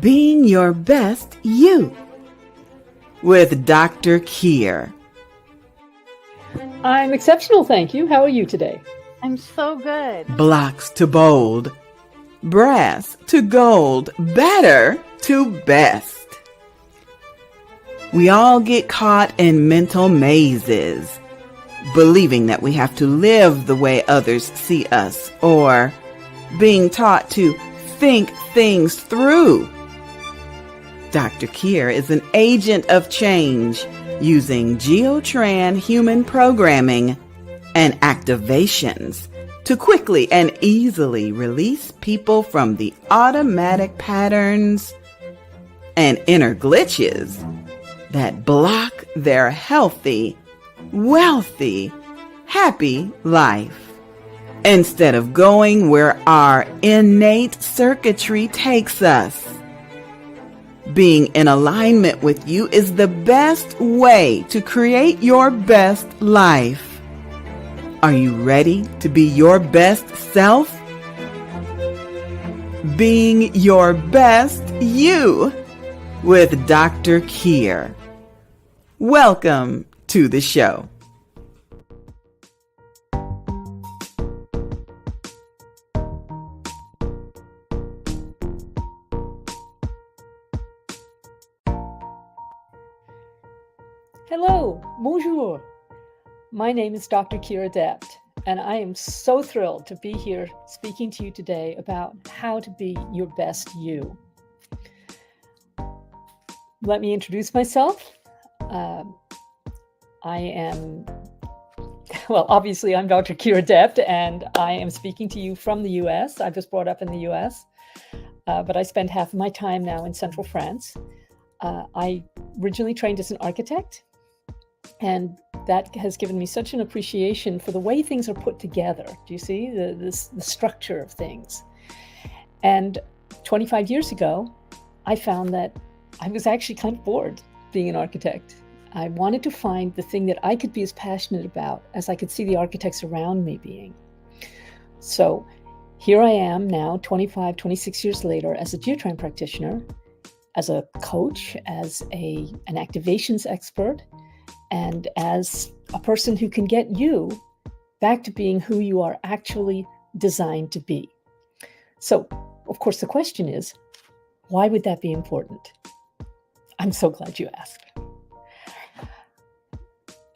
Being Your Best You with Dr. Kyre. I'm exceptional, thank you. How are you today? I'm so good. Blocks to bold, brass to gold, better to best. We all get caught in mental mazes, believing that we have to live the way others see us, or being taught to think things through. Dr. Kyre is an agent of change using Geotran human programming and activations to quickly and easily release people from the automatic patterns and inner glitches that block their healthy, wealthy, happy life. Instead of going where our innate circuitry takes us. Being in alignment with you is the best way to create your best life. Are you ready to be your best self? Being Your Best You with Dr. Kyre. Welcome to the show. Hello, bonjour. My name is Dr. Kyre Adept, and I am so thrilled to be here speaking to you today about how to be your best you. Let me introduce myself. Obviously I'm Dr. Kyre Adept, and I am speaking to you from the US. I was brought up in the US, but I spend half of my time now in central France. I originally trained as an architect, and that has given me such an appreciation for the way things are put together. Do you see the structure of things? And 25 years ago, I found that I was actually kind of bored being an architect. I wanted to find the thing that I could be as passionate about as I could see the architects around me being. So here I am now, 26 years later, as a Geotran practitioner, as a coach, as an activations expert, and as a person who can get you back to being who you are actually designed to be. So, of course, the question is, why would that be important? I'm so glad you asked.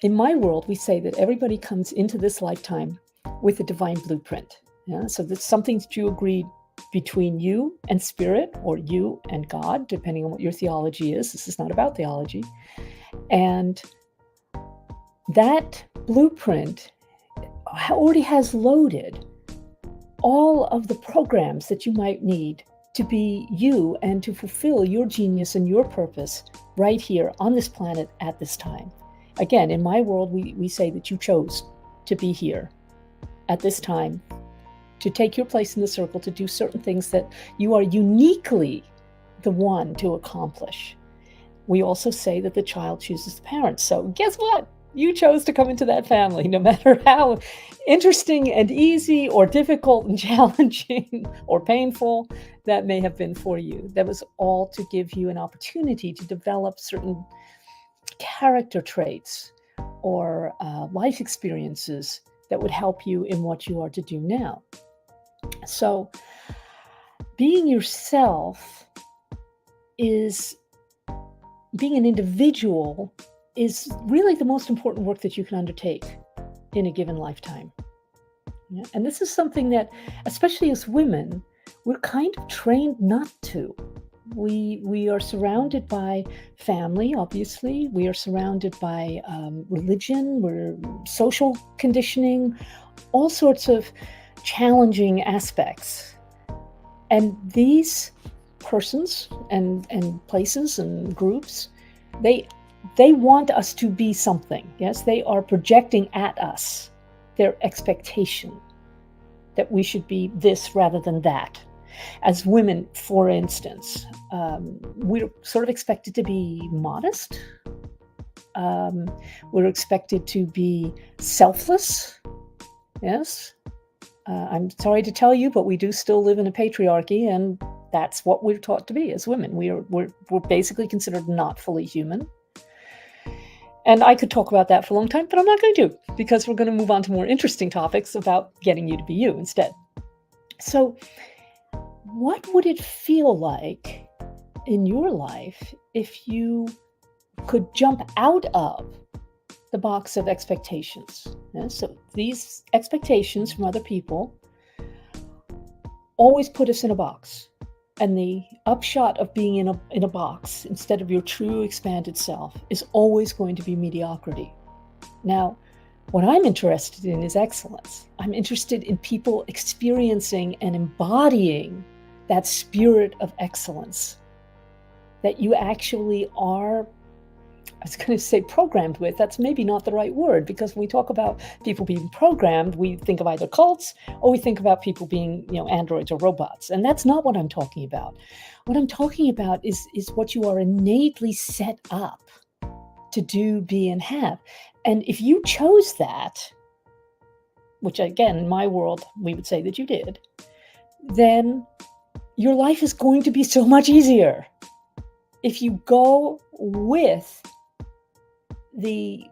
In my world, we say that everybody comes into this lifetime with a divine blueprint. Yeah? So that's something that you agreed between you and spirit, or you and God, depending on what your theology is. This is not about theology. And that blueprint already has loaded all of the programs that you might need to be you and to fulfill your genius and your purpose right here on this planet at this time. Again, in my world, we say that you chose to be here at this time, to take your place in the circle, to do certain things that you are uniquely the one to accomplish. We also say that the child chooses the parent. So guess what? You chose to come into that family, no matter how interesting and easy or difficult and challenging or painful that may have been for you. That was all to give you an opportunity to develop certain character traits or life experiences that would help you in what you are to do now. So being yourself is being an individual is really the most important work that you can undertake in a given lifetime. Yeah? And this is something that, especially as women, we're kind of trained not to. We are surrounded by family, obviously. We are surrounded by religion, we're social conditioning, all sorts of challenging aspects. And these persons and places and groups, they want us to be something. Yes, they are projecting at us their expectation that we should be this rather than that. As women, for instance, we're sort of expected to be modest. We're expected to be selfless. Yes. I'm sorry to tell you, but we do still live in a patriarchy, and That's what we're taught to be as women. We're basically considered not fully human. And I could talk about that for a long time, but I'm not going to, because we're going to move on to more interesting topics about getting you to be you instead. So what would it feel like in your life if you could jump out of the box of expectations? So these expectations from other people always put us in a box. And the upshot of being in a box instead of your true expanded self is always going to be mediocrity. Now, what I'm interested in is excellence. I'm interested in people experiencing and embodying that spirit of excellence that you actually are, I was going to say programmed with. That's maybe not the right word, because when we talk about people being programmed, we think of either cults or we think about people being, androids or robots. And that's not what I'm talking about. What I'm talking about is what you are innately set up to do, be, and have. And if you chose that, which again, in my world, we would say that you did, then your life is going to be so much easier. If you go with the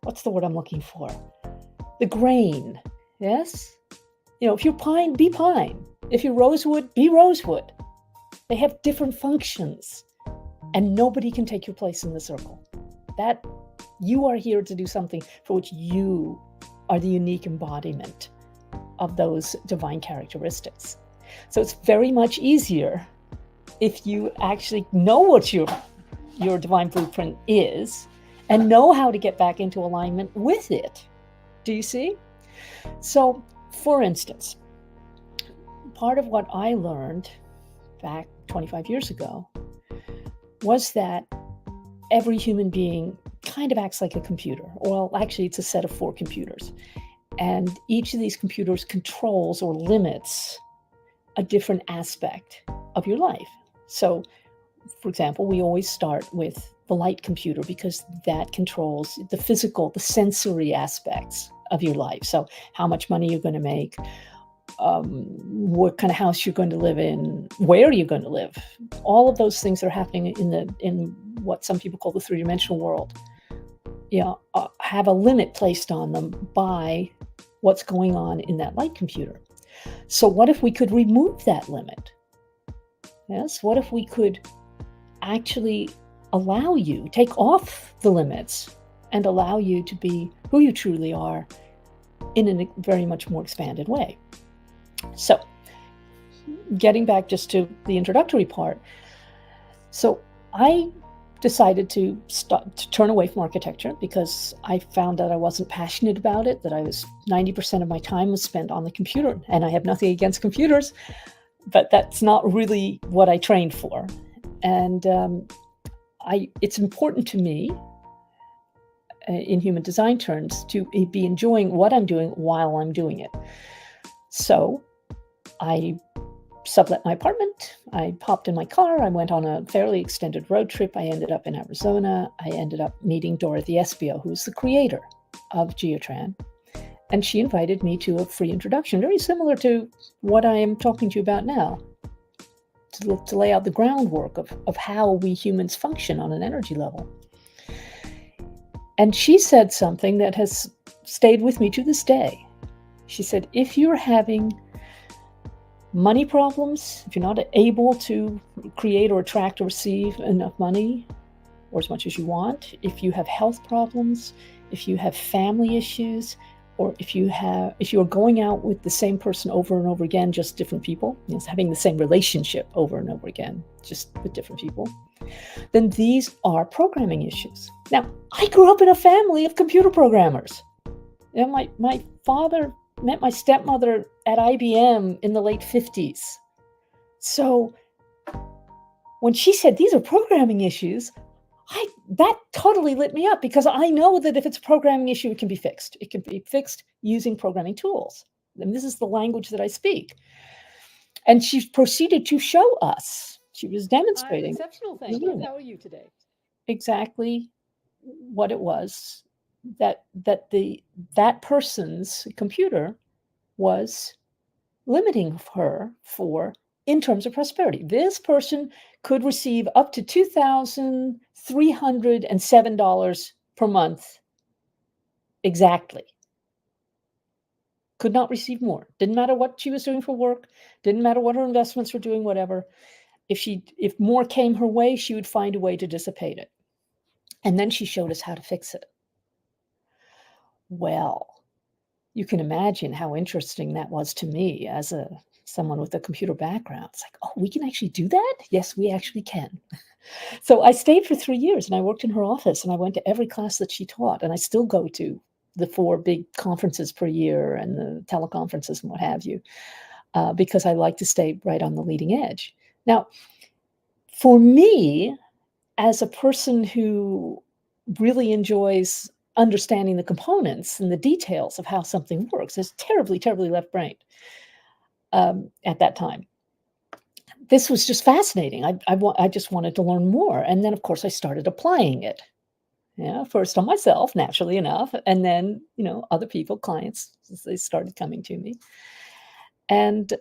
what's the word I'm looking for? The grain, yes? If you're pine, be pine. If you're rosewood, be rosewood. They have different functions, and nobody can take your place in the circle. That you are here to do something for which you are the unique embodiment of those divine characteristics. So it's very much easier if you actually know what your divine blueprint is and know how to get back into alignment with it. Do you see? So, for instance, part of what I learned back 25 years ago was that every human being kind of acts like a computer. Well, actually, it's a set of 4 computers. And each of these computers controls or limits a different aspect of your life. So, for example, we always start with the light computer because that controls the physical, the sensory aspects of your life. So how much money you're going to make, what kind of house you're going to live in, where you're going to live. All of those things that are happening in what some people call the 3-dimensional world, have a limit placed on them by what's going on in that light computer. So what if we could remove that limit? Yes, what if we could actually allow you, take off the limits and allow you to be who you truly are in a very much more expanded way? So getting back just to the introductory part. So I decided to turn away from architecture because I found that I wasn't passionate about it, that 90% of my time was spent on the computer. And I have nothing against computers, but that's not really what I trained for. And it's important to me, in human design terms, to be enjoying what I'm doing while I'm doing it. So I sublet my apartment. I popped in my car. I went on a fairly extended road trip. I ended up in Arizona. I ended up meeting Dorothy Espio, who's the creator of Geotran. And she invited me to a free introduction, very similar to what I am talking to you about now, to lay out the groundwork of how we humans function on an energy level. And she said something that has stayed with me to this day. She said, if you're having money problems, if you're not able to create or attract or receive enough money or as much as you want, if you have health problems, if you have family issues, or if you're going out with the same person over and over again, just different people, having the same relationship over and over again, just with different people, then these are programming issues. Now, I grew up in a family of computer programmers. My father met my stepmother at IBM in the late 50s. So when she said these are programming issues, that totally lit me up, because I know that if it's a programming issue, it can be fixed. It can be fixed using programming tools. And this is the language that I speak. And she proceeded to show us. She was demonstrating. Exceptional, thank you. How are you today? Exactly what it was that person's computer was limiting her for in terms of prosperity. This person could receive up to $2,307 per month exactly. Could not receive more. Didn't matter what she was doing for work. Didn't matter what her investments were doing, whatever. If more came her way, she would find a way to dissipate it. And then she showed us how to fix it. Well, you can imagine how interesting that was to me as someone with a computer background. It's like, oh, we can actually do that? Yes, we actually can. So I stayed for 3 years and I worked in her office and I went to every class that she taught, and I still go to the 4 big conferences per year and the teleconferences and what have you, because I like to stay right on the leading edge. Now, for me, as a person who really enjoys understanding the components and the details of how something works, is terribly, terribly left-brained at that time. This was just fascinating. I just wanted to learn more. And then, of course, I started applying it. Yeah, first on myself, naturally enough, and then, other people, clients, they started coming to me. And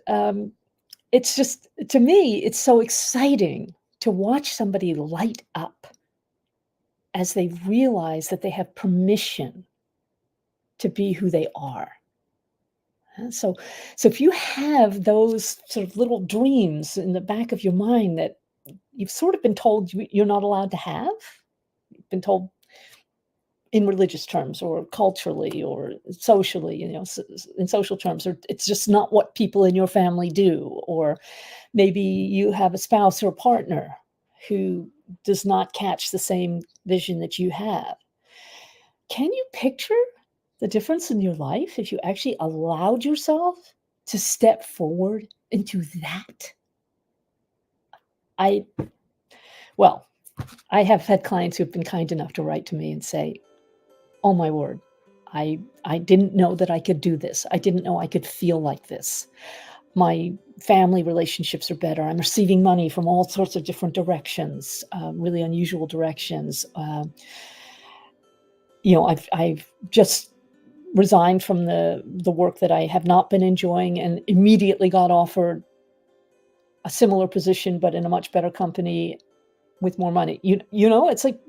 it's just, to me, it's so exciting to watch somebody light up as they realize that they have permission to be who they are. So if you have those sort of little dreams in the back of your mind that you've sort of been told you're not allowed to have, you've been told in religious terms or culturally or socially, in social terms, or it's just not what people in your family do, or maybe you have a spouse or a partner who does not catch the same vision that you have. Can you picture the difference in your life if you actually allowed yourself to step forward into that? I have had clients who've been kind enough to write to me and say, oh my word, I didn't know that I could do this. I didn't know I could feel like this. My family relationships are better. I'm receiving money from all sorts of different directions, really unusual directions. I've just resigned from the work that I have not been enjoying and immediately got offered a similar position, but in a much better company with more money. It's like,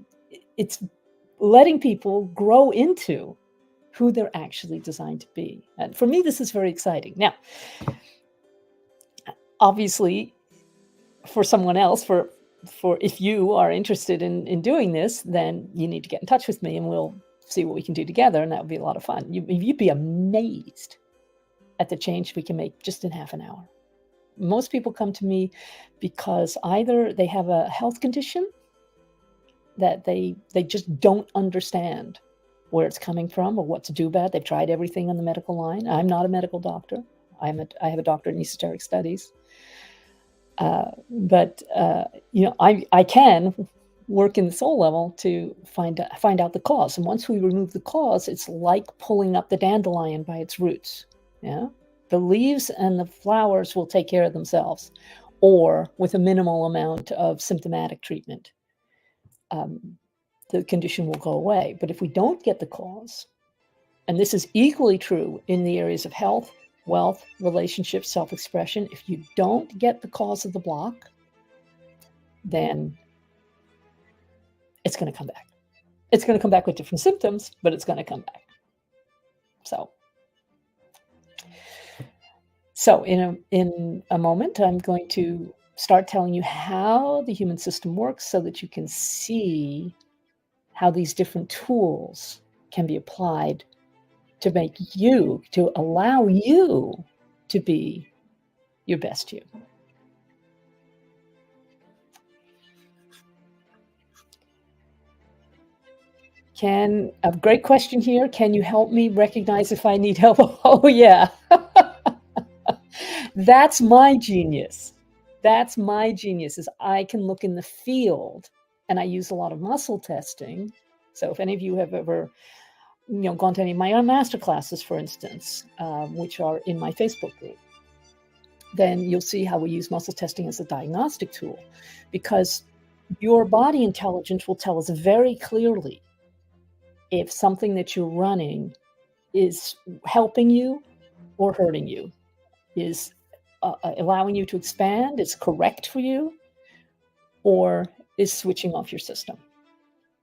it's letting people grow into who they're actually designed to be. And for me, this is very exciting. Now, obviously, for someone else, for if you are interested in doing this, then you need to get in touch with me and we'll see what we can do together. And that would be a lot of fun. You'd be amazed at the change we can make just in half an hour. Most people come to me because either they have a health condition that they just don't understand where it's coming from or what to do about it. They've tried everything on the medical line. I'm not a medical doctor. I have a doctorate in Esoteric Studies. But I can work in the soul level to find out the cause. And once we remove the cause, it's like pulling up the dandelion by its roots. Yeah, the leaves and the flowers will take care of themselves, or with a minimal amount of symptomatic treatment, the condition will go away. But if we don't get the cause, and this is equally true in the areas of health, wealth, relationships, self-expression, if you don't get the cause of the block, then it's going to come back. It's going to come back with different symptoms, but it's going to come back. So in a moment, I'm going to start telling you how the human system works so that you can see how these different tools can be applied to allow you to be your best you. A great question here. Can you help me recognize if I need help? Oh, yeah. That's my genius. That's my genius, is I can look in the field, and I use a lot of muscle testing. So if any of you have ever gone to any of my own master classes, for instance, which are in my Facebook group, then you'll see how we use muscle testing as a diagnostic tool, because your body intelligence will tell us very clearly if something that you're running is helping you or hurting you, is allowing you to expand, is correct for you, or is switching off your system.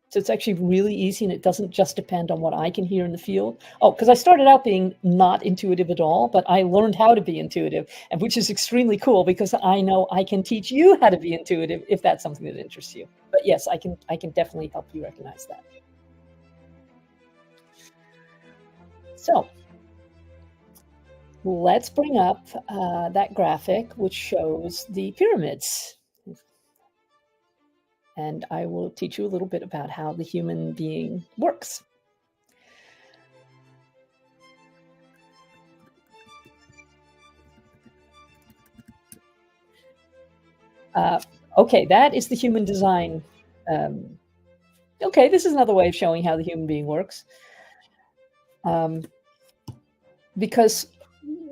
So it's actually really easy, and it doesn't just depend on what I can hear in the field. Oh, because I started out being not intuitive at all, but I learned how to be intuitive, and which is extremely cool because I know I can teach you how to be intuitive if that's something that interests you. But yes, I can definitely help you recognize that. So let's bring up that graphic which shows the pyramids. And I will teach you a little bit about how the human being works. Okay, that is the human design. Okay, this is another way of showing how the human being works. Because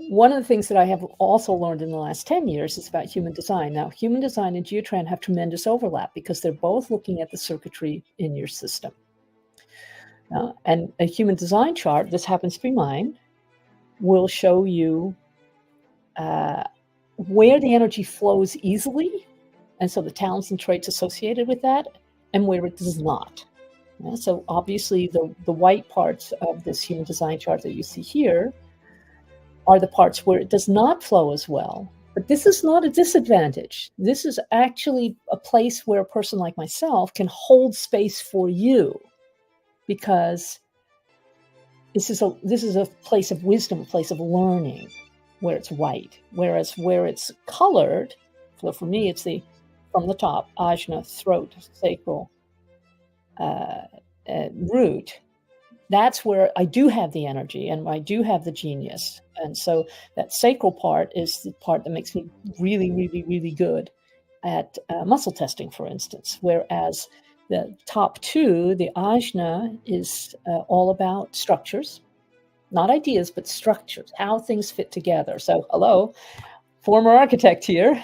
one of the things that I have also learned in the last 10 years is about human design. Now, human design and Geotran have tremendous overlap because they're both looking at the circuitry in your system. And a human design chart, this happens to be mine, will show you where the energy flows easily, and so the talents and traits associated with that, and where it does not. So obviously the white parts of this human design chart that you see here are the parts where it does not flow as well. But this is not a disadvantage. This is actually a place where a person like myself can hold space for you, because this is a place of wisdom, a place of learning, where it's white. Whereas where it's colored, so for me, it's from the top, ajna, throat, sacral, root. That's where I do have the energy and I do have the genius. And so that sacral part is the part that makes me really, really, really good at muscle testing, for instance. Whereas the top two, the ajna, is all about structures, not ideas, but structures, how things fit together. So hello, former architect here,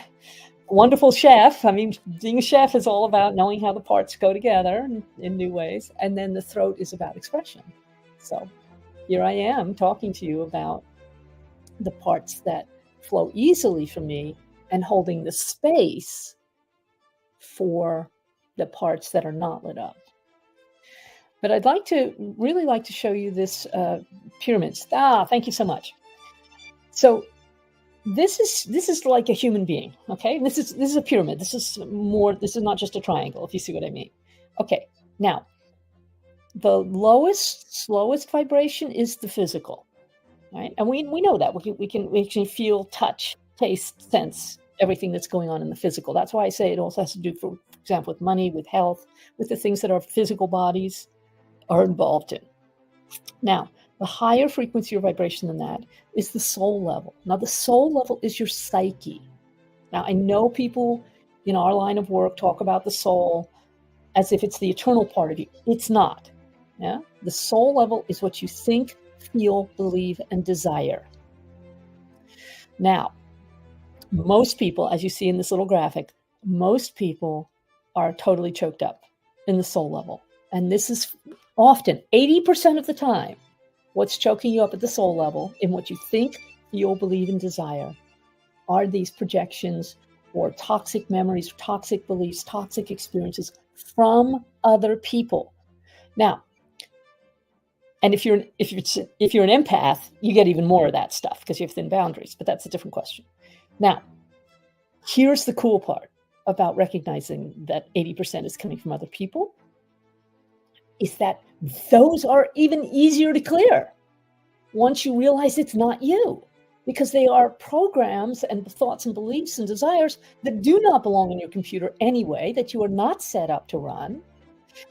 wonderful chef. I mean, being a chef is all about knowing how the parts go together in new ways. And then the throat is about expression. So here I am talking to you about the parts that flow easily for me and holding the space for the parts that are not lit up. But I'd really like to show you this pyramids. Thank you so much. So this is like a human being, okay? This is a pyramid. This is not just a triangle, if you see what I mean. Okay, now the slowest vibration is the physical, right? And we know that we can feel, touch, taste, sense everything that's going on in the physical. That's why I say it also has to do, for example, with money, with health, with the things that our physical bodies are involved in. Now, the higher frequency or vibration than that is the soul level. Now, the soul level is your psyche. Now, I know people in our line of work talk about the soul as if it's the eternal part of you. It's not. Yeah? The soul level is what you think, feel, believe, and desire. Now, most people, as you see in this little graphic, most people are totally choked up in the soul level. And this is often 80% of the time what's choking you up at the soul level in what you think, feel, believe, and desire are these projections or toxic memories, toxic beliefs, toxic experiences from other people. Now, and if you're an empath, you get even more of that stuff because you have thin boundaries, but that's a different question. Now, here's the cool part about recognizing that 80% is coming from other people, is that those are even easier to clear once you realize it's not you, because they are programs and thoughts and beliefs and desires that do not belong in your computer anyway, that you are not set up to run.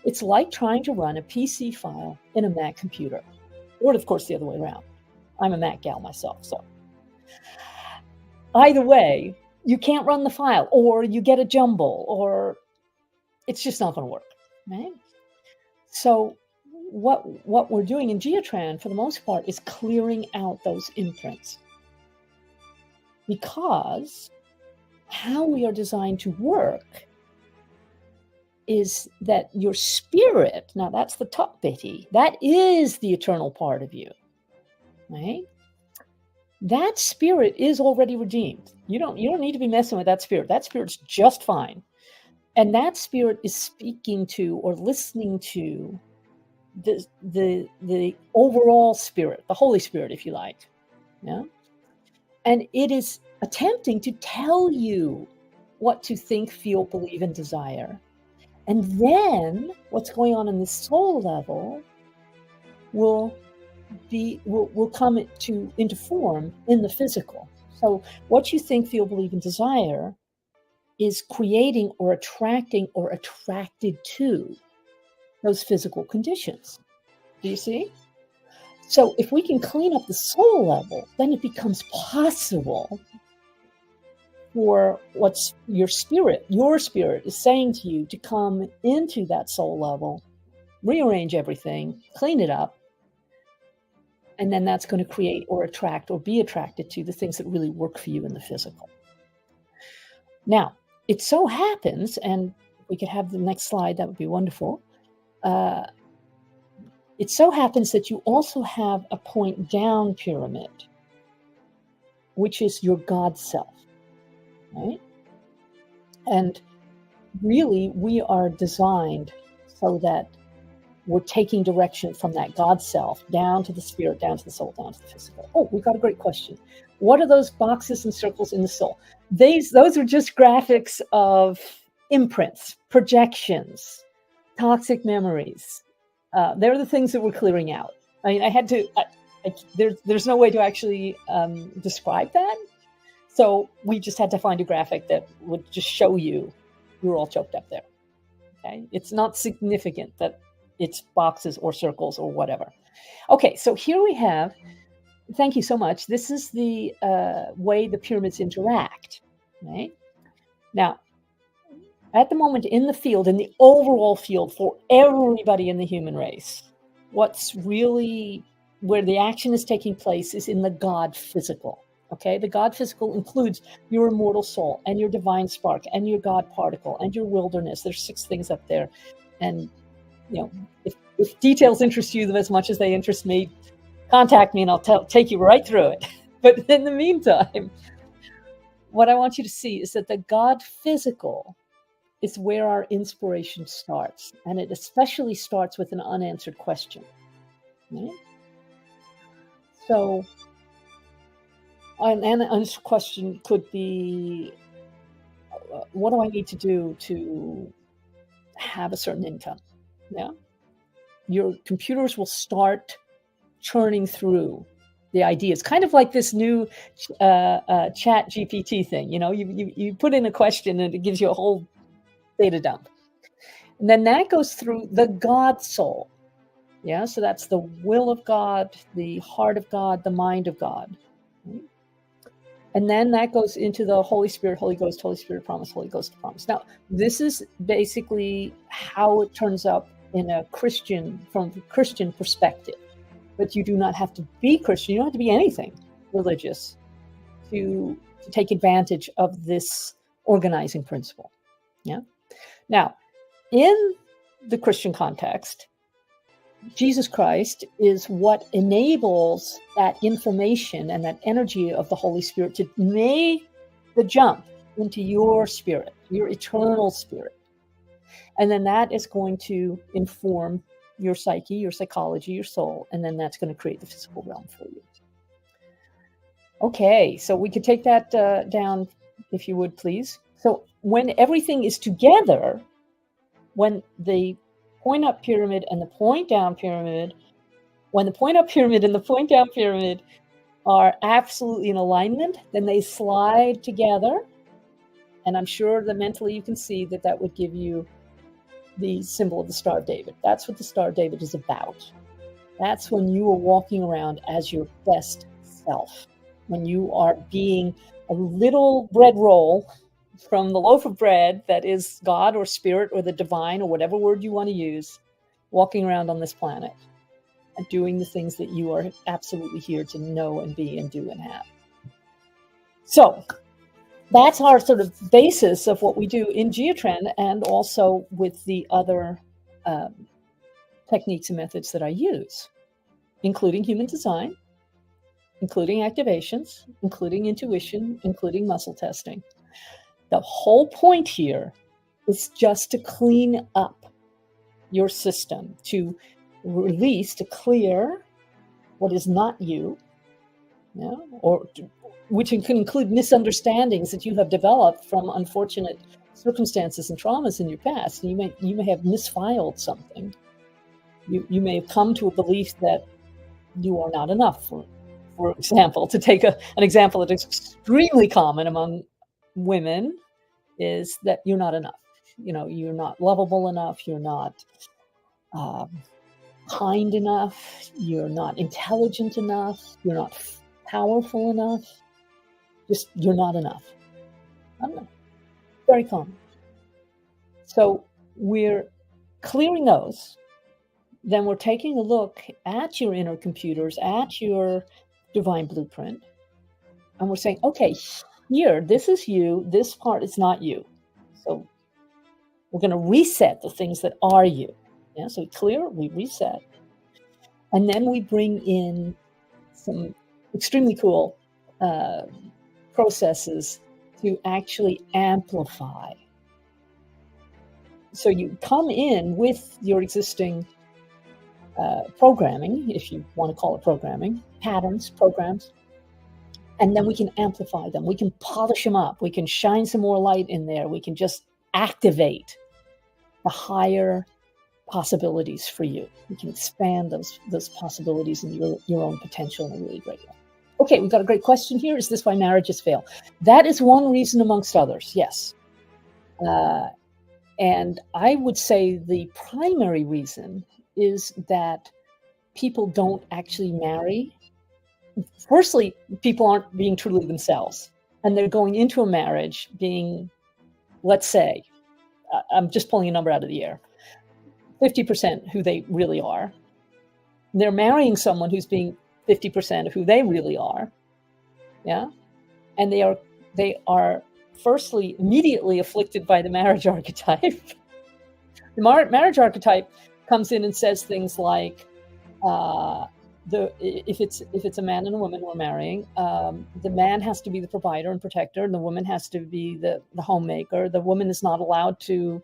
It's like trying to run a PC file in a Mac computer, or of course the other way around. I'm a Mac gal myself, so either way, you can't run the file, or you get a jumble, or it's just not going to work, right? So what we're doing in Geotran, for the most part, is clearing out those imprints. Because how we are designed to work is that your spirit, now that's the top bitty, that is the eternal part of you, right? that spirit is already redeemed. You don't need to be messing with that spirit. That spirit's just fine. And that spirit is speaking to or listening to the overall spirit, the Holy Spirit, if you like. Yeah. And it is attempting to tell you what to think, feel, believe, and desire. And then what's going on in the soul level will come into form in the physical. So what you think, feel, believe, and desire is creating or attracting or attracted to those physical conditions. Do you see? So if we can clean up the soul level, then it becomes possible for what's your spirit is saying to you to come into that soul level, rearrange everything, clean it up, and then that's going to create or attract or be attracted to the things that really work for you in the physical. Now, it so happens, and we could have the next slide, that would be wonderful. It so happens that you also have a point down pyramid, which is your God self, right? And really, we are designed so that we're taking direction from that God self down to the spirit, down to the soul, down to the physical. Oh, we got a great question. What are those boxes and circles in the soul? Those are just graphics of imprints, projections, toxic memories. They're the things that we're clearing out. I mean, I had to, there's no way to actually describe that. So we just had to find a graphic that would just show you you're all choked up there. Okay. It's not significant that it's boxes or circles or whatever. Okay. So here we have, thank you so much. This is the way the pyramids interact, right? Now, at the moment in the field, in the overall field for everybody in the human race, what's really where the action is taking place is in the God physical. Okay, the God physical includes your immortal soul and your divine spark and your God particle and your wilderness. There's 6 things up there. And, you know, if details interest you as much as they interest me, contact me and I'll take you right through it. But in the meantime, what I want you to see is that the God physical is where our inspiration starts. And it especially starts with an unanswered question. Right? So an unanswered question could be, what do I need to do to have a certain income? Yeah. Your computers will start churning through the ideas, kind of like this new chat GPT thing. You know, you put in a question and it gives you a whole data dump. And then that goes through the God soul. Yeah, so that's the will of God, the heart of God, the mind of God. Right? And then that goes into the Holy Spirit, Holy Ghost, Holy Spirit promise, Holy Ghost promise. Now, this is basically how it turns up in a Christian, from a Christian perspective. But you do not have to be Christian. You don't have to be anything religious to take advantage of this organizing principle. Yeah. Now, in the Christian context, Jesus Christ is what enables that information and that energy of the Holy Spirit to make the jump into your spirit, your eternal spirit. And then that is going to inform your psyche, your psychology, your soul, and then that's going to create the physical realm for you. Okay, so we could take that down, if you would, please. So when everything is together, when the point up pyramid and the point down pyramid, when the point up pyramid and the point down pyramid are absolutely in alignment, then they slide together. And I'm sure that mentally you can see that that would give you the symbol of the Star of David. That's what the Star of David is about. That's when you are walking around as your best self, when you are being a little bread roll from the loaf of bread that is God or spirit or the divine or whatever word you want to use, walking around on this planet and doing the things that you are absolutely here to know and be and do and have. So that's our sort of basis of what we do in Geotran and also with the other techniques and methods that I use, including human design, including activations, including intuition, including muscle testing. The whole point here is just to clean up your system, to release, to clear what is not you, which can include misunderstandings that you have developed from unfortunate circumstances and traumas in your past. You may have misfiled something. You may have come to a belief that you are not enough. For example, to take an example that is extremely common among women, is that you're not enough. You're not lovable enough. You're not kind enough. You're not intelligent enough. You're not powerful enough. Just, you're not enough. Not enough. Very common. So we're clearing those. Then we're taking a look at your inner computers, at your divine blueprint, and we're saying, okay, here, this is you, this part is not you. So we're going to reset the things that are you. Yeah, so we clear, we reset. And then we bring in some extremely cool processes to actually amplify. So you come in with your existing programming, if you want to call it programming, patterns, programs, and then we can amplify them. We can polish them up. We can shine some more light in there. We can just activate the higher possibilities for you. We can expand those possibilities and your own potential in a really great way. Okay, we've got a great question here. Is this why marriages fail? That is one reason amongst others, yes. And I would say the primary reason is that people don't actually marry. Firstly, people aren't being truly themselves. And they're going into a marriage being, let's say, I'm just pulling a number out of the air, 50% who they really are. They're marrying someone who's being 50% of who they really are. Yeah. And they are firstly immediately afflicted by the marriage archetype. The marriage archetype comes in and says things like, if it's a man and a woman we're marrying, the man has to be the provider and protector, and the woman has to be the homemaker. The woman is not allowed to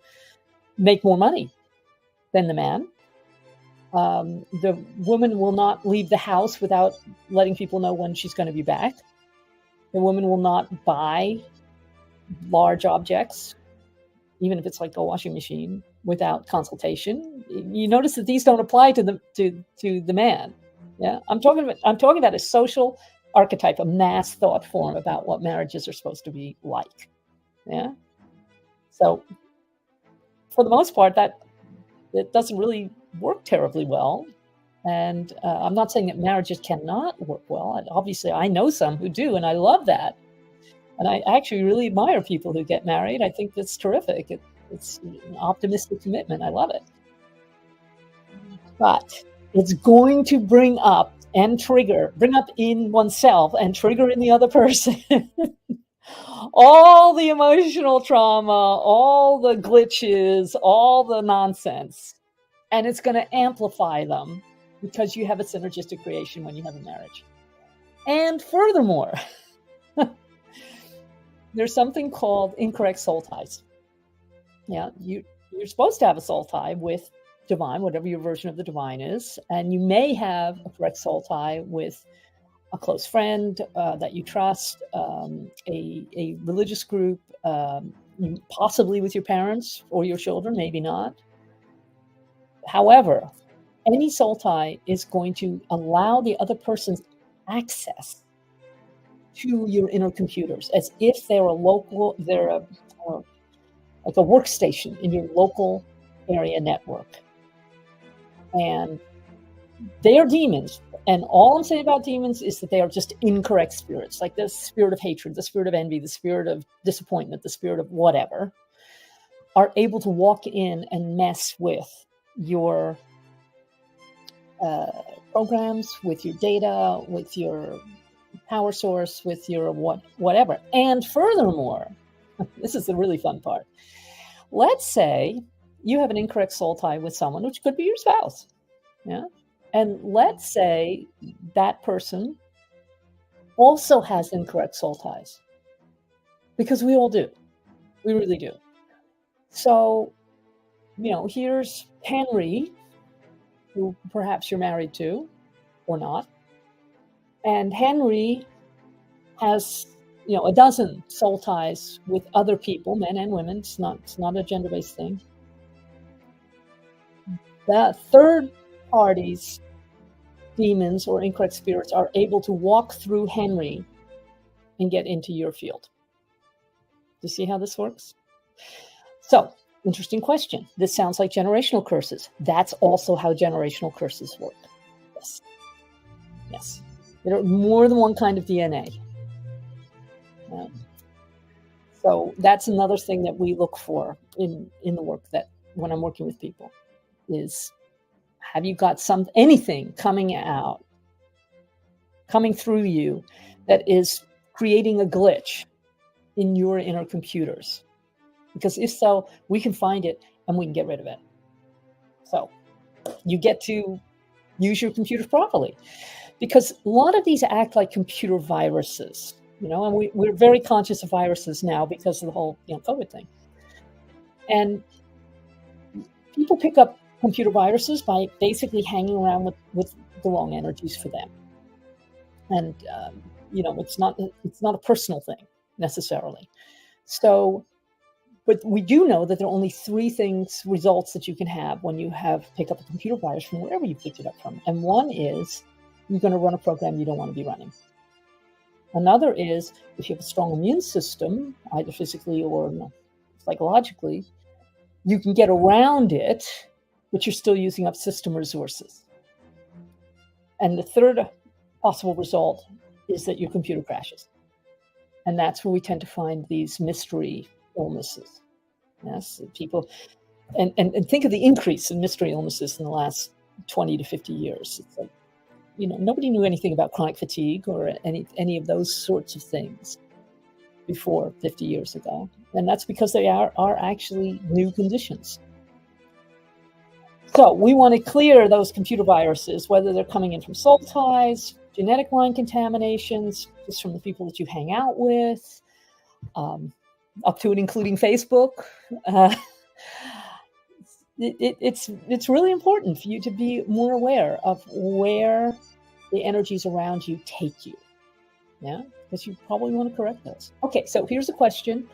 make more money than the man. The woman will not leave the house without letting people know when she's going to be back. The woman will not buy large objects, even if it's like a washing machine, without consultation. You notice that these don't apply to the man. Yeah, I'm talking about a social archetype, a mass thought form about what marriages are supposed to be like. Yeah. So, for the most part, that it doesn't really work terribly well. And I'm not saying that marriages cannot work well. Obviously, I know some who do, and I love that. And I actually really admire people who get married. I think that's terrific. It's an optimistic commitment. I love it. But it's going to bring up in oneself and trigger in the other person all the emotional trauma, all the glitches, all the nonsense. And it's going to amplify them because you have a synergistic creation when you have a marriage. And furthermore, there's something called incorrect soul ties. Yeah, you're supposed to have a soul tie with divine, whatever your version of the divine is, and you may have a correct soul tie with a close friend that you trust, a religious group, possibly with your parents or your children, maybe not. However, any soul tie is going to allow the other person's access to your inner computers, as if they're like a workstation in your local area network. And they are demons. And all I'm saying about demons is that they are just incorrect spirits, like the spirit of hatred, the spirit of envy, the spirit of disappointment, the spirit of whatever, are able to walk in and mess with your programs, with your data, with your power source, with your whatever. And furthermore, this is the really fun part. Let's say you have an incorrect soul tie with someone, which could be your spouse. Yeah. And let's say that person also has incorrect soul ties. Because we all do. We really do. So, here's Henry, who perhaps you're married to or not. And Henry has, a dozen soul ties with other people, men and women. It's not a gender-based thing. The third parties, demons or incorrect spirits, are able to walk through Henry and get into your field. Do you see how this works? So, interesting question. This sounds like generational curses. That's also how generational curses work. Yes. Yes. There are more than one kind of DNA. So that's another thing that we look for in the work, that when I'm working with people, is, have you got anything coming through you that is creating a glitch in your inner computers? Because if so, we can find it and we can get rid of it. So you get to use your computers properly, because a lot of these act like computer viruses, and we're very conscious of viruses now because of the whole COVID thing. And people pick up computer viruses by basically hanging around with the wrong energies for them. And, it's not a personal thing necessarily. So, but we do know that there are only three results that you can have when you pick up a computer virus from wherever you picked it up from. And one is, you're going to run a program you don't want to be running. Another is, if you have a strong immune system, either physically or psychologically, you can get around it, but you're still using up system resources. And the third possible result is that your computer crashes. And that's where we tend to find these mystery illnesses. Yes, people, and think of the increase in mystery illnesses in the last 20 to 50 years. It's like, nobody knew anything about chronic fatigue or any of those sorts of things before 50 years ago. And that's because they are actually new conditions. So we want to clear those computer viruses, whether they're coming in from soul ties, genetic line contaminations, just from the people that you hang out with, up to and including Facebook. It's really important for you to be more aware of where the energies around you take you. Yeah, because you probably want to correct those. Okay, so here's a question.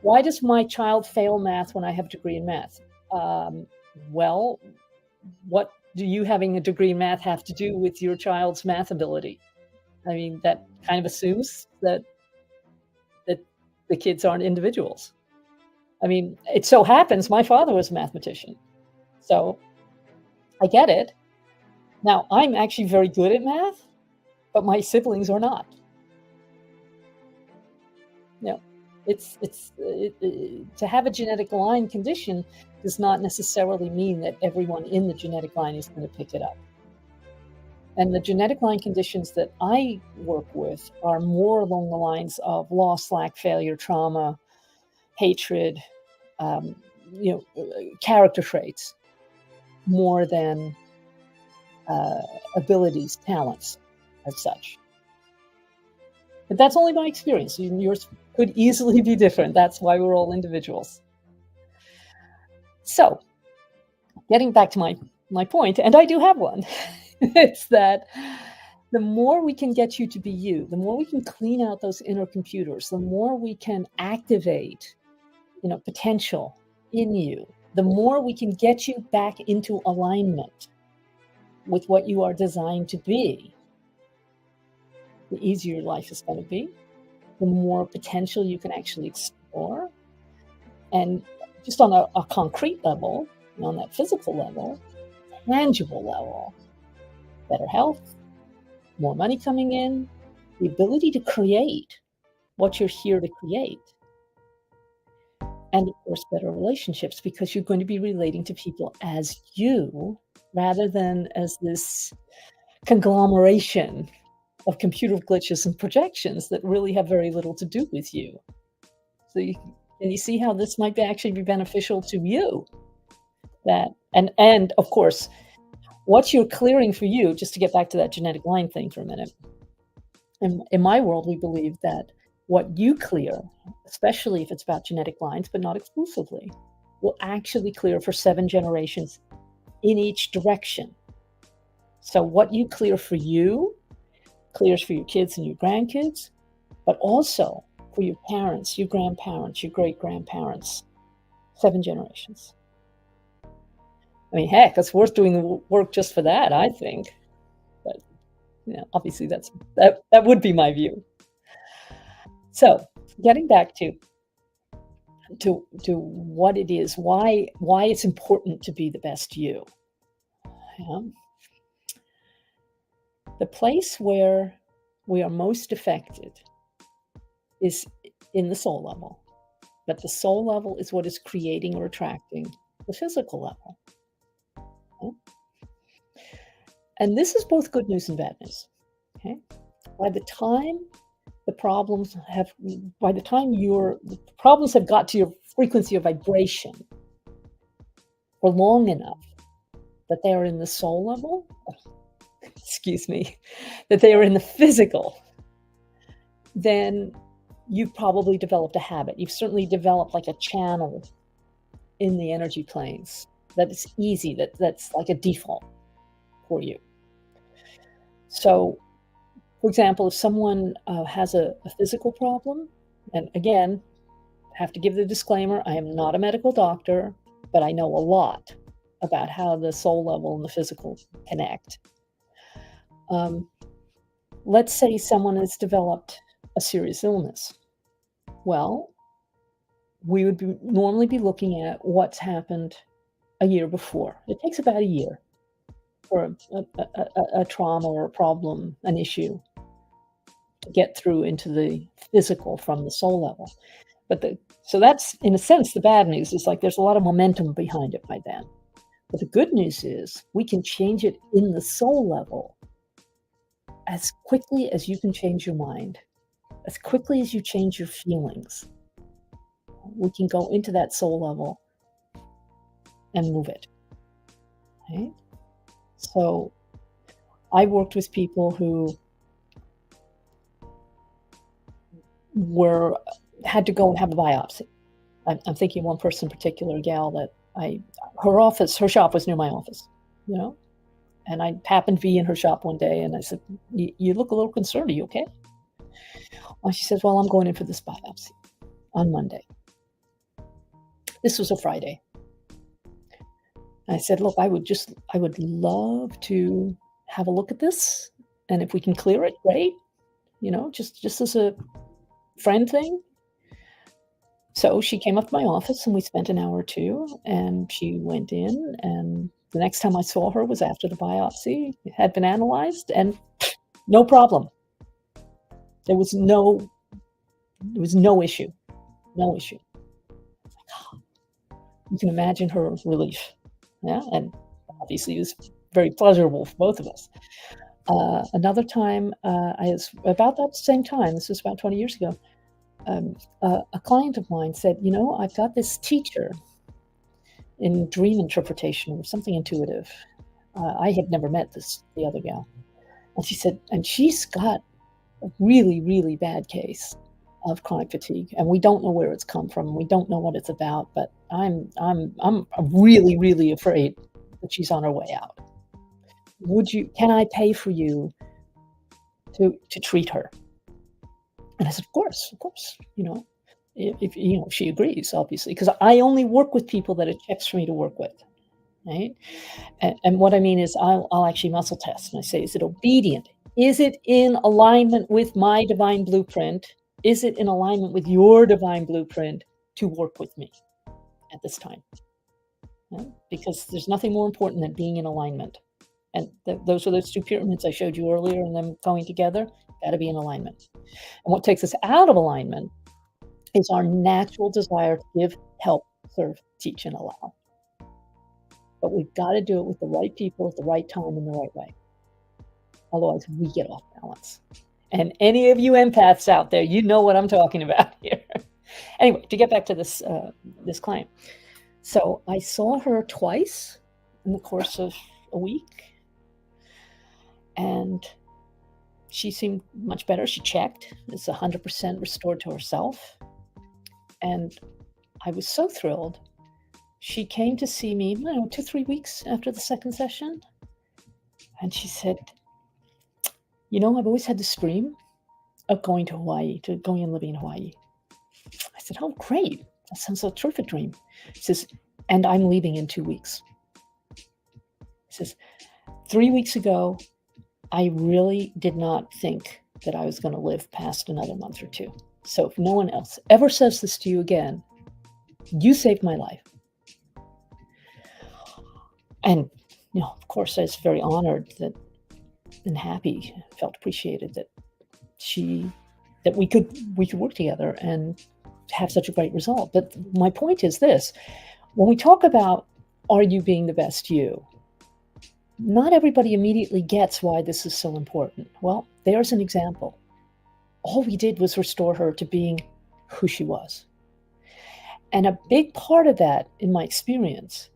Why does my child fail math when I have a degree in math? Well, what do you having a degree in math have to do with your child's math ability? I mean, that kind of assumes that the kids aren't individuals. I mean, it so happens my father was a mathematician, so I get it. Now, I'm actually very good at math, but my siblings are not. To have a genetic line condition does not necessarily mean that everyone in the genetic line is going to pick it up. And the genetic line conditions that I work with are more along the lines of loss, lack, failure, trauma, hatred, character traits, more than abilities, talents, as such. But that's only my experience. Yours could easily be different. That's why we're all individuals. So, getting back to my point, and I do have one, it's that the more we can get you to be you, the more we can clean out those inner computers, the more we can activate, potential in you, the more we can get you back into alignment with what you are designed to be, the easier your life is going to be, the more potential you can actually explore. And just on a concrete level, on that physical level, tangible level, better health, more money coming in, the ability to create what you're here to create. And of course, better relationships, because you're going to be relating to people as you, rather than as this conglomeration of computer glitches and projections that really have very little to do with you. So you see how this might actually be beneficial to you. And of course, what you're clearing for you, just to get back to that genetic line thing for a minute, In my world, we believe that what you clear, especially if it's about genetic lines, but not exclusively, will actually clear for 7 generations in each direction. So what you clear for you clears for your kids and your grandkids, but also for your parents, your grandparents, your great-grandparents, 7 generations. I mean, heck, it's worth doing the work just for that, I think. But obviously that would be my view. So getting back to what it is, why it's important to be the best you. The place where we are most affected is in the soul level, but the soul level is what is creating or attracting the physical level. And this is both good news and bad news. Okay, by the time the problems have got to your frequency of vibration for long enough that they are in the soul level, that they are in the physical, then you've probably developed a habit. You've certainly developed like a channel in the energy planes that is easy, that's like a default for you. So, for example, if someone has a physical problem, and again, I have to give the disclaimer, I am not a medical doctor, but I know a lot about how the soul level and the physical connect. Let's say someone has developed a serious illness. Well, we would normally be looking at what's happened a year before. It takes about a year for a trauma or a problem, an issue, to get through into the physical from the soul level. So that's, in a sense, the bad news. Is like there's a lot of momentum behind it by then. But the good news is we can change it in the soul level as quickly as you can change your mind, as quickly as you change your feelings. We can go into that soul level and move it. Okay? So I worked with people who had to go and have a biopsy. I'm thinking one person in particular, a gal that her shop was near my office, and I happened to be in her shop one day, and I said, you look a little concerned. Are you okay? Well, she says, well, I'm going in for this biopsy on Monday. This was a Friday. And I said, look, I would love to have a look at this. And if we can clear it, great. Just as a friend thing. So she came up to my office and we spent an hour or two, and she went in, and the next time I saw her was after the biopsy. It had been analyzed and no problem. There was no issue. No issue. You can imagine her relief. Yeah, and obviously it was very pleasurable for both of us. Another time, about that same time, this was about 20 years ago, a client of mine said, I've got this teacher in dream interpretation or something intuitive. I had never met the other gal. And she said, and she's got a really, really bad case of chronic fatigue, and we don't know where it's come from. We don't know what it's about, but I'm really, really afraid that she's on her way out. Can I pay for you to treat her? And I said, of course, if she agrees, obviously, because I only work with people that it checks for me to work with, right? And what I mean is I'll actually muscle test, and I say, is it obedient? Is it in alignment with my divine blueprint? Is it in alignment with your divine blueprint to work with me at this time? Right? Because there's nothing more important than being in alignment. And those are those two pyramids I showed you earlier, and them going together, got to be in alignment. And what takes us out of alignment is our natural desire to give, help, serve, teach, and allow. But we've got to do it with the right people at the right time in the right way. Otherwise, we get off balance. And any of you empaths out there, you know what I'm talking about here. Anyway, to get back to this client. So I saw her twice in the course of a week. And She seemed much better. She checked. It's 100% restored to herself. And I was so thrilled. She came to see me, 2-3 weeks after the second session. And she said, I've always had this dream of going to Hawaii, going and living in Hawaii. I said, oh, great. That sounds like a terrific dream. She says, and I'm leaving in 2 weeks. She says, 3 weeks ago, I really did not think that I was going to live past another month or two. So if no one else ever says this to you again, you saved my life. And, of course, I was very honored and happy, felt appreciated that we could work together and have such a great result. But my point is this: when we talk about, are you being the best you? Not everybody immediately gets why this is so important. Well, there's an example. All we did was restore her to being who she was. And a big part of that, in my experience,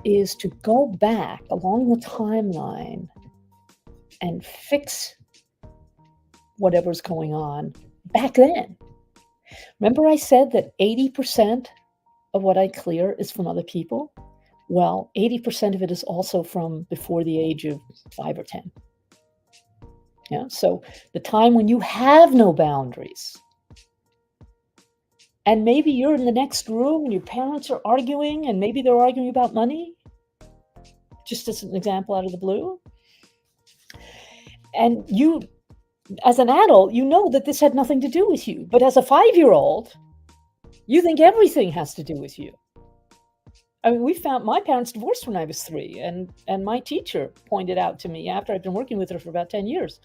is to go back along the timeline and fix whatever's going on back then. Remember I said that 80% of what I clear is from other people? Well, 80% of it is also from before the age of 5 or 10. Yeah, so the time when you have no boundaries. And maybe you're in the next room and your parents are arguing, and maybe they're arguing about money, just as an example out of the blue. And you, as an adult, you know that this had nothing to do with you. But as a 5-year-old, you think everything has to do with you. I mean, my parents divorced when I was 3, and my teacher pointed out to me after I'd been working with her for about 10 years.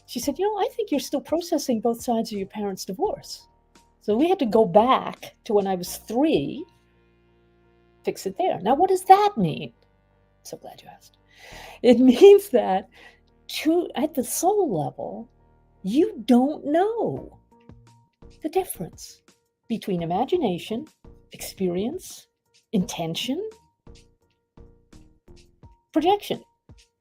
She said, I think you're still processing both sides of your parents' divorce. So we had to go back to when I was 3, fix it there. Now, what does that mean? So glad you asked. It means that at the soul level, you don't know the difference between imagination, experience, intention, projection.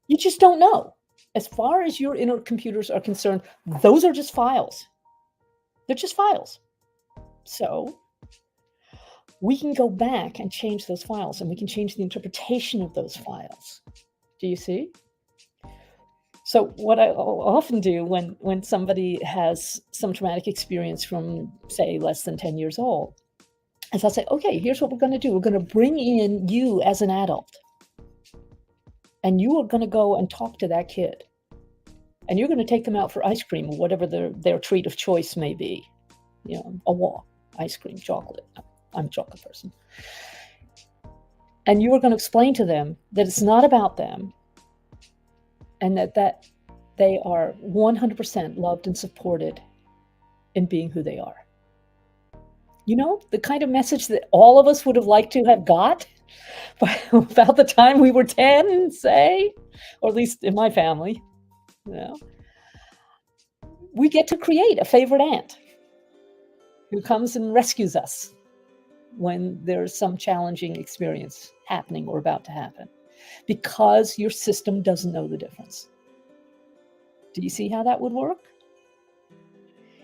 You just don't know. As far as your inner computers are concerned, those are just files. They're just files. So we can go back and change those files, and we can change the interpretation of those files. Do you see? So what I often do when somebody has some traumatic experience from, say, less than 10 years old, is I'll say, okay, here's what we're going to do. We're going to bring in you as an adult. And you are going to go and talk to that kid. And you're going to take them out for ice cream or whatever their treat of choice may be. A walk, ice cream, chocolate. I'm a chocolate person. And you are going to explain to them that it's not about them, and that they are 100% loved and supported in being who they are. The kind of message that all of us would have liked to have got by about the time we were 10, say, or at least in my family. We get to create a favorite aunt who comes and rescues us when there's some challenging experience happening or about to happen, because your system doesn't know the difference. Do you see how that would work?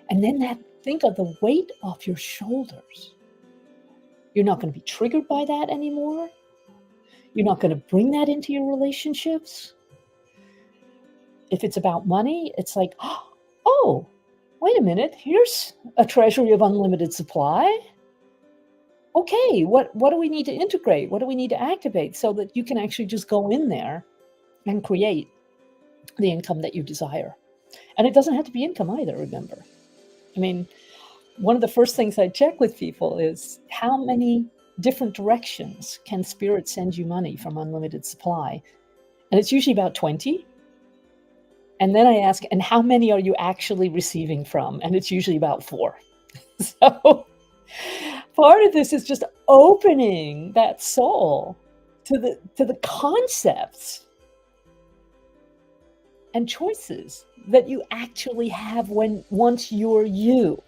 And then think of the weight off your shoulders. You're not going to be triggered by that anymore. You're not going to bring that into your relationships. If it's about money, it's like, oh, wait a minute, here's a treasury of unlimited supply. Okay, what do we need to integrate? What do we need to activate so that you can actually just go in there and create the income that you desire? And it doesn't have to be income either, remember. I mean, one of the first things I check with people is how many different directions can spirit send you money from unlimited supply? And it's usually about 20. And then I ask, and how many are you actually receiving from? And it's usually about 4. So part of this is just opening that soul to the concepts and choices that you actually have once you're you.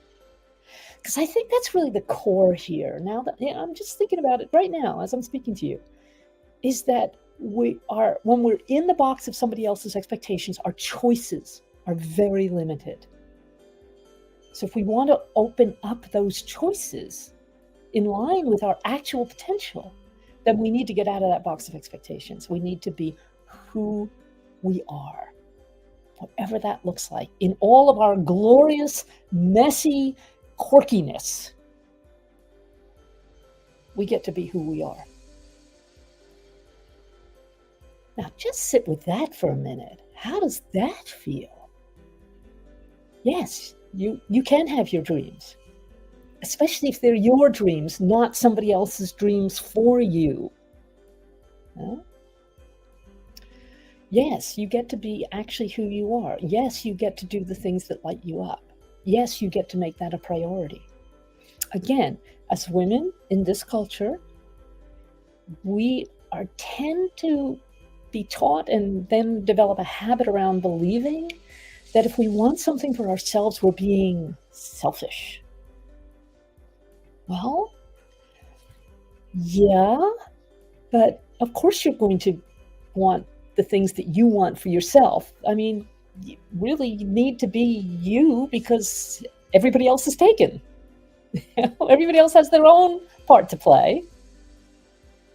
Because I think that's really the core here. Now that I'm just thinking about it right now as I'm speaking to you, is that when we're in the box of somebody else's expectations, our choices are very limited. So if we want to open up those choices in line with our actual potential, then we need to get out of that box of expectations. We need to be who we are, whatever that looks like, in all of our glorious, messy quirkiness. We get to be who we are. Now, just sit with that for a minute. How does that feel? Yes, you can have your dreams, especially if they're your dreams, not somebody else's dreams for you. Huh? Yes, you get to be actually who you are. Yes, you get to do the things that light you up. Yes, you get to make that a priority. Again, as women in this culture, we tend to be taught and then develop a habit around believing that if we want something for ourselves, we're being selfish. Well, yeah, but of course you're going to want the things that you want for yourself. I mean, you really need to be you because everybody else is taken. Everybody else has their own part to play.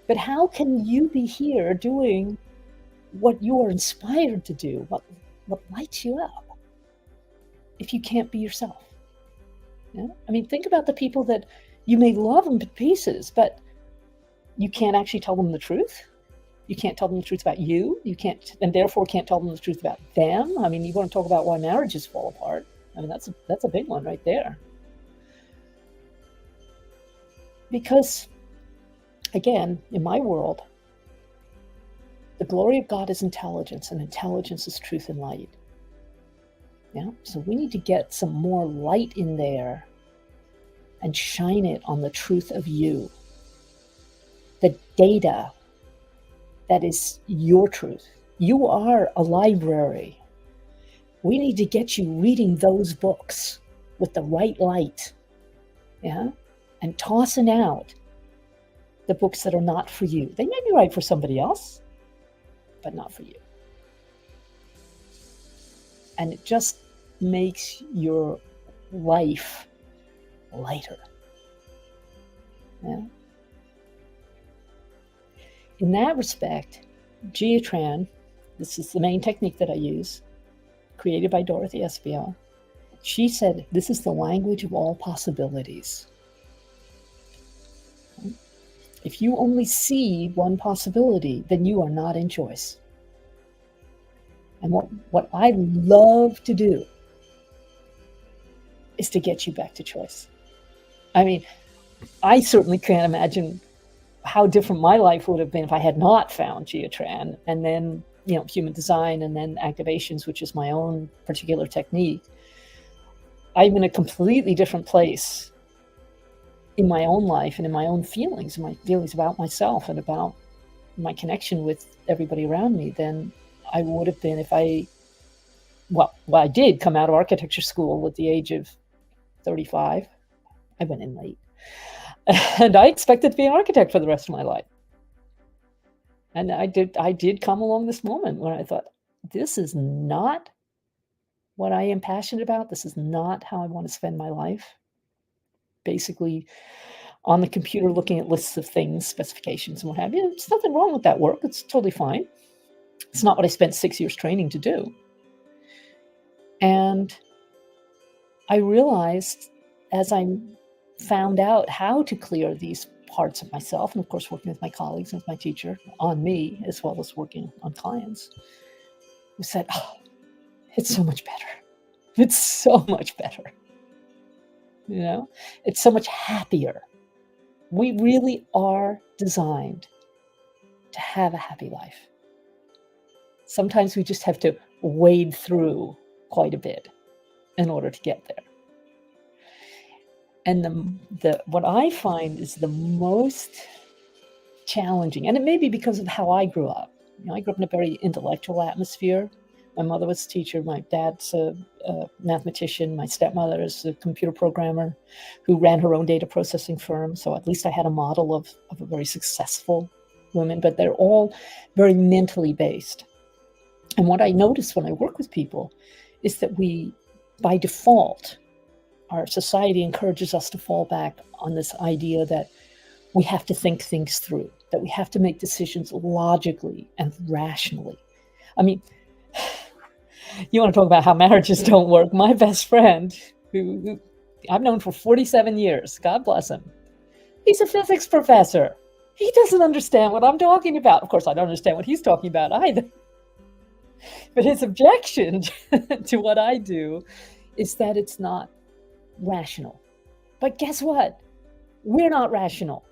But how can you be here doing what you are inspired to do, what lights you up, if you can't be yourself? Yeah? I mean, think about the people that you may love them to pieces, but you can't actually tell them the truth. You can't tell them the truth about you. You can't, and therefore can't tell them the truth about them. I mean, you want to talk about why marriages fall apart. I mean, that's a big one right there. Because, again, in my world, the glory of God is intelligence, and intelligence is truth and light. Yeah? So we need to get some more light in there and shine it on the truth of you. The data that is your truth. You are a library. We need to get you reading those books with the right light. Yeah? And tossing out the books that are not for you. They may be right for somebody else, but not for you. And it just makes your life lighter. Yeah. In that respect, Geotran, this is the main technique that I use, created by Dorothy Espiau. She said, this is the language of all possibilities. If you only see one possibility, then you are not in choice. And what I love to do is to get you back to choice. I mean, I certainly can't imagine how different my life would have been if I had not found Geotran and then, human design and then activations, which is my own particular technique. I'm in a completely different place in my own life and in my own feelings, my feelings about myself and about my connection with everybody around me than I would have been if I did come out of architecture school at the age of 35. I went in late. And I expected to be an architect for the rest of my life. And I did come along this moment when I thought, this is not what I am passionate about. This is not how I want to spend my life. Basically, on the computer, looking at lists of things, specifications, and what have you. There's nothing wrong with that work. It's totally fine. It's not what I spent 6 years training to do. And I realized as I found out how to clear these parts of myself, and of course, working with my colleagues and with my teacher on me, as well as working on clients, we said, oh, it's so much better. It's so much better. It's so much happier. We really are designed to have a happy life. Sometimes we just have to wade through quite a bit in order to get there. And what I find is the most challenging, and it may be because of how I grew up. I grew up in a very intellectual atmosphere. My mother was a teacher. My dad's a mathematician. My stepmother is a computer programmer who ran her own data processing firm. So at least I had a model of a very successful woman, but they're all very mentally based. And what I notice when I work with people is that we, by default, our society encourages us to fall back on this idea that we have to think things through, that we have to make decisions logically and rationally. I mean, you want to talk about how marriages don't work. My best friend, who I've known for 47 years, God bless him, he's a physics professor. He doesn't understand what I'm talking about. Of course, I don't understand what he's talking about either. But his objection to what I do is that it's not rational. But guess what? We're not rational.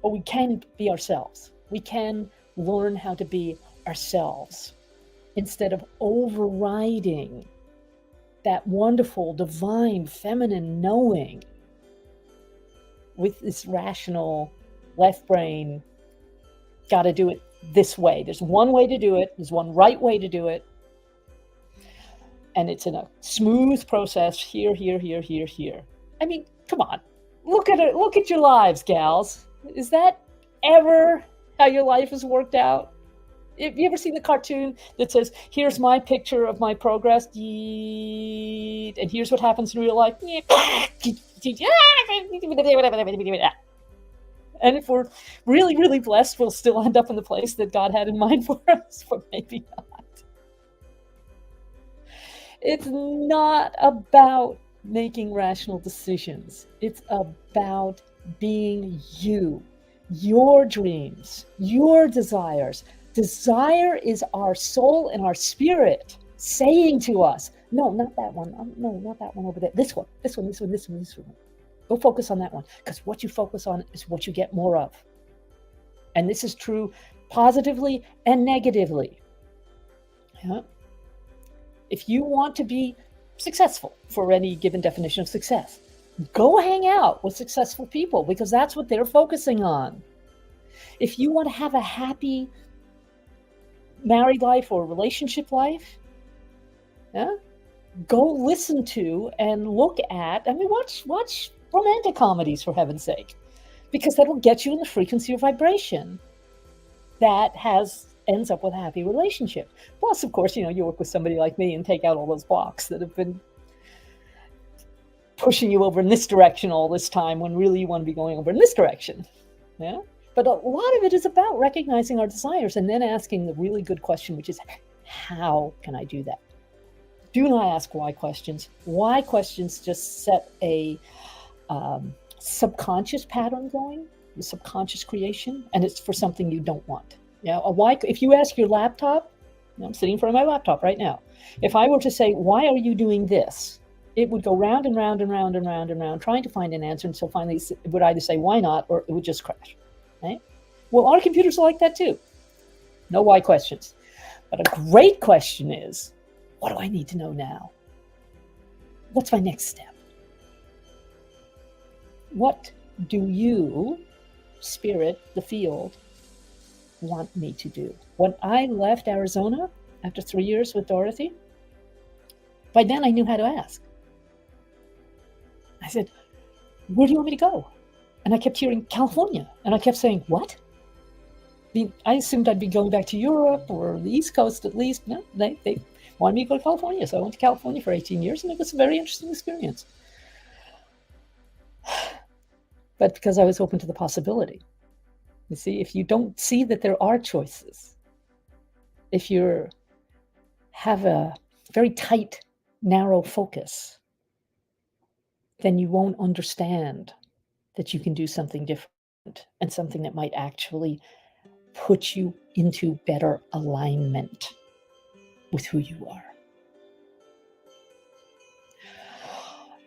But we can be ourselves. We can learn how to be ourselves instead of overriding that wonderful, divine, feminine knowing with this rational left brain, got to do it this way. There's one way to do it. There's one right way to do it. And it's in a smooth process here, here, here, here, here. I mean, come on. Look at it. Look at your lives, gals. Is that ever how your life has worked out? Have you ever seen the cartoon that says, here's my picture of my progress, and here's what happens in real life? And if we're really, really blessed, we'll still end up in the place that God had in mind for us, but maybe not. It's not about making rational decisions. It's about being you, your dreams, your desires. Desire is our soul and our spirit saying to us, no, not that one. No, not that one over there. This one, this one, this one, this one, this one. Go focus on that one, because what you focus on is what you get more of. And this is true positively and negatively. Yeah. If you want to be successful, for any given definition of success, go hang out with successful people, because that's what they're focusing on. If you want to have a happy married life or relationship life, yeah, go listen to and look at, watch romantic comedies, for heaven's sake, because that'll get you in the frequency or vibration that ends up with a happy relationship. Plus, of course, you work with somebody like me and take out all those blocks that have been pushing you over in this direction all this time, when really you want to be going over in this direction. Yeah. But a lot of it is about recognizing our desires and then asking the really good question, which is, how can I do that? Do not ask why questions. Why questions just set a subconscious pattern going, the subconscious creation, and it's for something you don't want. Yeah, if you ask your laptop, I'm sitting in front of my laptop right now. If I were to say, why are you doing this? It would go round and round and round and round and round, trying to find an answer until finally it would either say, why not, or it would just crash. Right? Well, our computers are like that too. No why questions. But a great question is, what do I need to know now? What's my next step? What do you, spirit, the field, want me to do? When I left Arizona after 3 years with Dorothy, by then I knew how to ask. I said, where do you want me to go? And I kept hearing California. And I kept saying, what? I assumed I'd be going back to Europe or the East Coast at least. No, they wanted me to go to California. So I went to California for 18 years, and it was a very interesting experience. But because I was open to the possibility. You see, if you don't see that there are choices, if you have a very tight, narrow focus, then you won't understand that you can do something different and something that might actually put you into better alignment with who you are.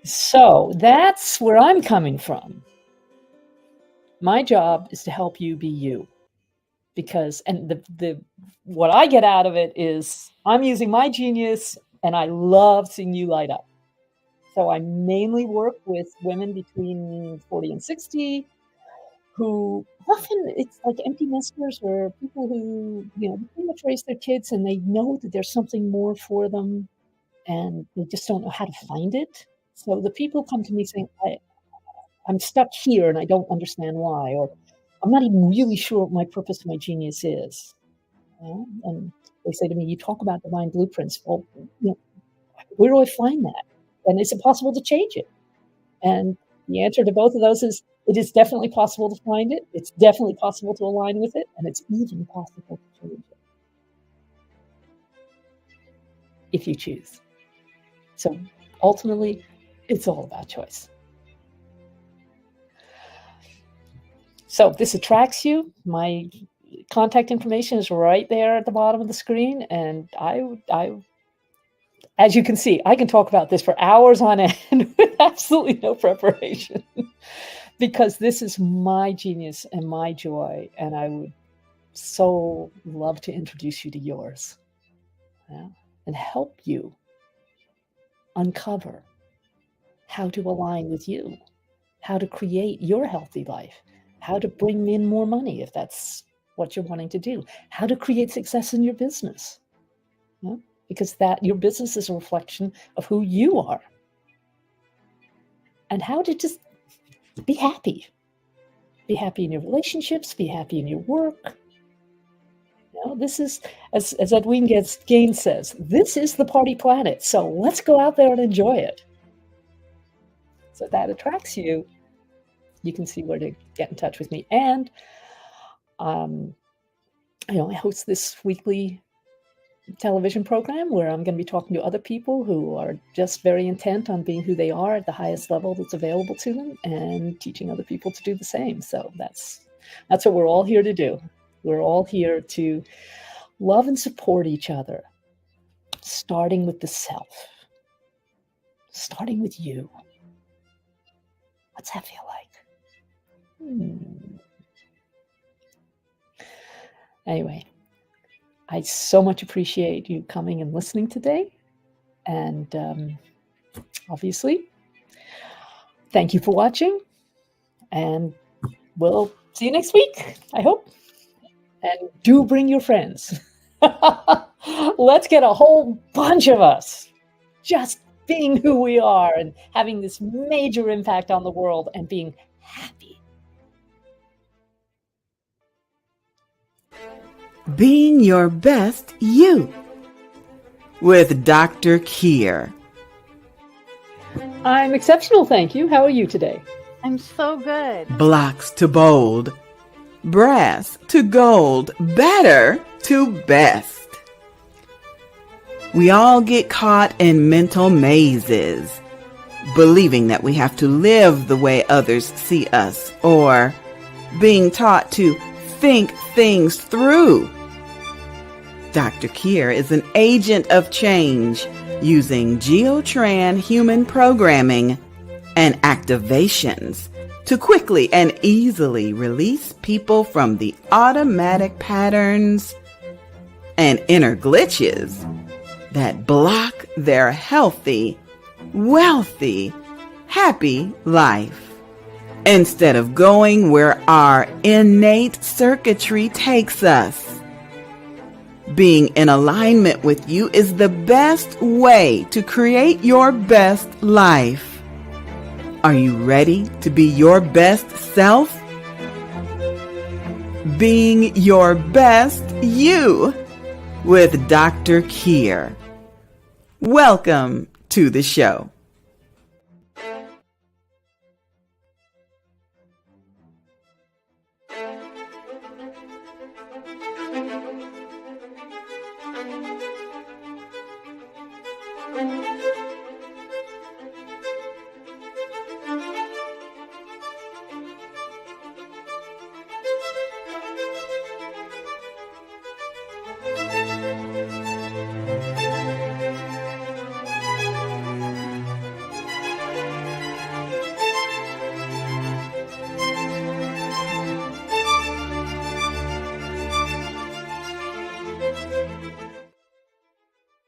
So that's where I'm coming from. My job is to help you be you, because what I get out of it is I'm using my genius, and I love seeing you light up. So I mainly work with women between 40 and 60, who often it's like empty nesters, or people who pretty much raise their kids and they know that there's something more for them, and they just don't know how to find it. So the people come to me saying, I'm stuck here and I don't understand why, or I'm not even really sure what my purpose, my genius is. And they say to me, you talk about divine blueprints. Well, where do I find that? And is it possible to change it? And the answer to both of those is it is definitely possible to find it. It's definitely possible to align with it. And it's even possible to change it if you choose. So ultimately, it's all about choice. So if this attracts you, my contact information is right there at the bottom of the screen. And I as you can see, I can talk about this for hours on end with absolutely no preparation because this is my genius and my joy. And I would so love to introduce you to yours, and help you uncover how to align with you, how to create your healthy life, how to bring in more money if that's what you're wanting to do, how to create success in your business. Because that your business is a reflection of who you are, and how to just be happy in your relationships, be happy in your work. This is, as Edwin Gaines says, this is the party planet. So let's go out there and enjoy it. So if that attracts you, you can see where to get in touch with me. And I host this weekly television program where I'm going to be talking to other people who are just very intent on being who they are at the highest level that's available to them, and teaching other people to do the same. So that's what we're all here to do. We're all here to love and support each other, starting with the self, starting with you. What's that feel like? Anyway, I so much appreciate you coming and listening today. And obviously, thank you for watching. And we'll see you next week, I hope. And do bring your friends. Let's get a whole bunch of us just being who we are and having this major impact on the world and being happy. Being your best you with Dr. Kyre. I'm exceptional, thank you. How are you today? I'm so good. Blocks to bold, brass to gold, better to best. We all get caught in mental mazes, believing that we have to live the way others see us, or being taught to think things through. Dr. Kyre is an agent of change using Geotran human programming and activations to quickly and easily release people from the automatic patterns and inner glitches that block their healthy, wealthy, happy life. Instead of going where our innate circuitry takes us. Being in alignment with you is the best way to create your best life. Are you ready to be your best self? Being your best you with Dr. Kyre. Welcome to the show.